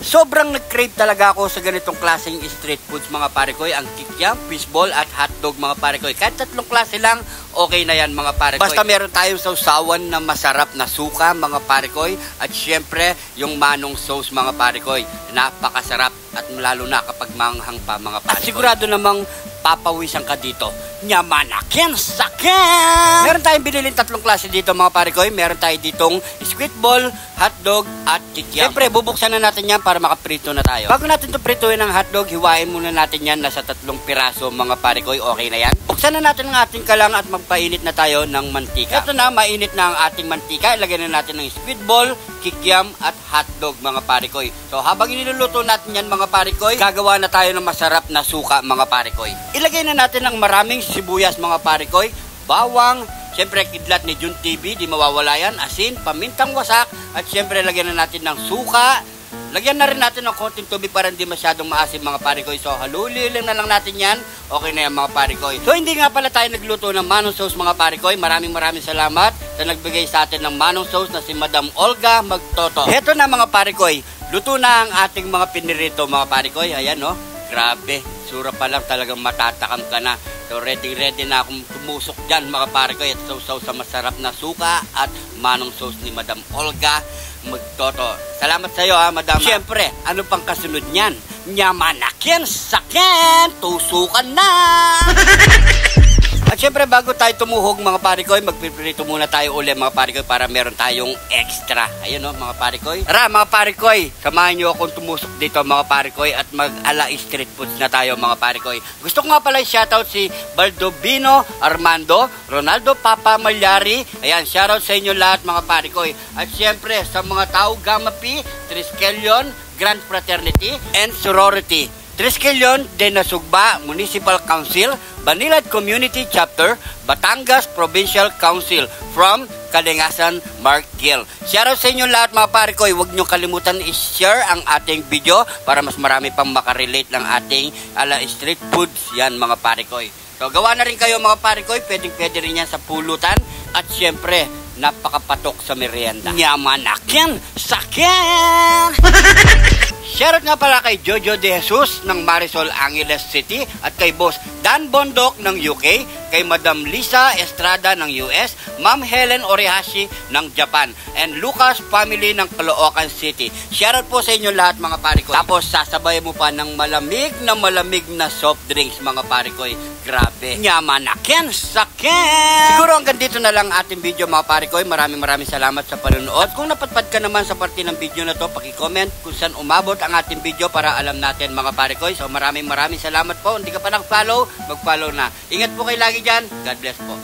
Sobrang nag-crave talaga ako sa ganitong klaseng street foods mga pare ko. Ang kikiam, fishball at hotdog mga pare ko. Kahit tatlong klase lang, okay na yan mga pare ko. Basta meron tayong sausawan na masarap na suka mga pare ko. At syempre, yung manong sauce mga pare ko. Napakasarap at lalo na kapag manghang pa mga pare ko. At sigurado namang papawisan ka dito. Nyamanakin sakin! Meron tayong binilin tatlong klase dito mga pare ko. Meron tayo ditong squid ball, hotdog at kikiam. Siyempre, bubuksan na natin yan para makaprito na tayo. Bago natin ito prituin ng hotdog, hiwain muna natin yan nasa 3 piraso mga pare ko. Okay na yan. Buksan na natin ang ating kalang at magpainit na tayo ng mantika. Ito na, mainit na ang ating mantika. Ilagay na natin ng squid ball, kikiam at hotdog mga pare ko. So habang iniluluto natin yan mga pare ko, gagawa na tayo ng masarap na suka mga pare ko. Ilagay na natin ng maraming sibuyas mga pare ko, bawang, siyempre kidlat ni Jun TV, di mawawala yan, asin, pamintang wasak, at siyempre lagyan na natin ng suka. Lagyan na rin natin ng konting tubig para hindi masyadong maasim mga pare ko. So halulilin na lang natin yan. Okay na yan mga pare ko. So hindi nga pala tayo nagluto ng manong sauce mga pare ko. Maraming salamat sa nagbigay sa atin ng manong sauce na si Madam Olga Magtoto. Heto na mga pare ko. Luto na ang ating mga pinirito mga pare ko. Ayan no. Grabe. Sura pa lang talagang matatakam ka na. So ready na akong tumusok dyan mga pare ko. At sausaw sa masarap na suka at manong sauce ni Madam Olga Magtoto. Salamat sa iyo ha, Madam. Siyempre, ano pang kasunod niyan? Nyamanakin sakin, tusukan na! At syempre bago tayo tumuhog mga pare ko, magpiprito muna tayo uli mga pare ko para meron tayong extra. Ayun no mga pare ko. Tara mga pare ko, samahan nyo akong tumusok dito mga pare ko at mag-ala street foods na tayo mga pare ko. Gusto ko nga pala shoutout si Baldovino Armando, Ronaldo Papa Malyari. Ayan, shoutout sa inyo lahat mga pare ko. At syempre sa mga tao Gamma Pi, Triskelion, Grand Fraternity and Sorority. Triskelion de Nasugba Municipal Council, Banilad Community Chapter, Batangas Provincial Council, from Kalingasan, Mark Gill. Shoutout sa inyo lahat mga pare ko. Huwag nyo kalimutan i-share ang ating video para mas marami pang makarelate ng ating ala street foods. Yan mga pare ko. So gawa na rin kayo mga pare ko. Pwede rin yan sa pulutan. At syempre, napakapatok sa merienda. Nyamanakin sakin! Shoutout nga pala kay Jojo De Jesus ng Marisol Angeles City at kay Boss Dan Bondok ng UK, kay Madam Lisa Estrada ng US, Ma'am Helen Orehashi ng Japan, and Lucas family ng Caloocan City. Shoutout po sa inyo lahat mga pare ko. Tapos sasabay mo pa ng malamig na soft drinks mga pare ko. Grabe. Nyamanakin sakin! Siguro hanggang dito na lang ating video mga pare ko. Maraming salamat sa panonood. At kung napadpad ka naman sa parte ng video na to, paki-comment kung saan umabot ang ating video para alam natin mga pare ko. So maraming salamat po. Hindi ka pa nag-follow, mag-follow na. Ingat po kayo lagi dyan. God bless po.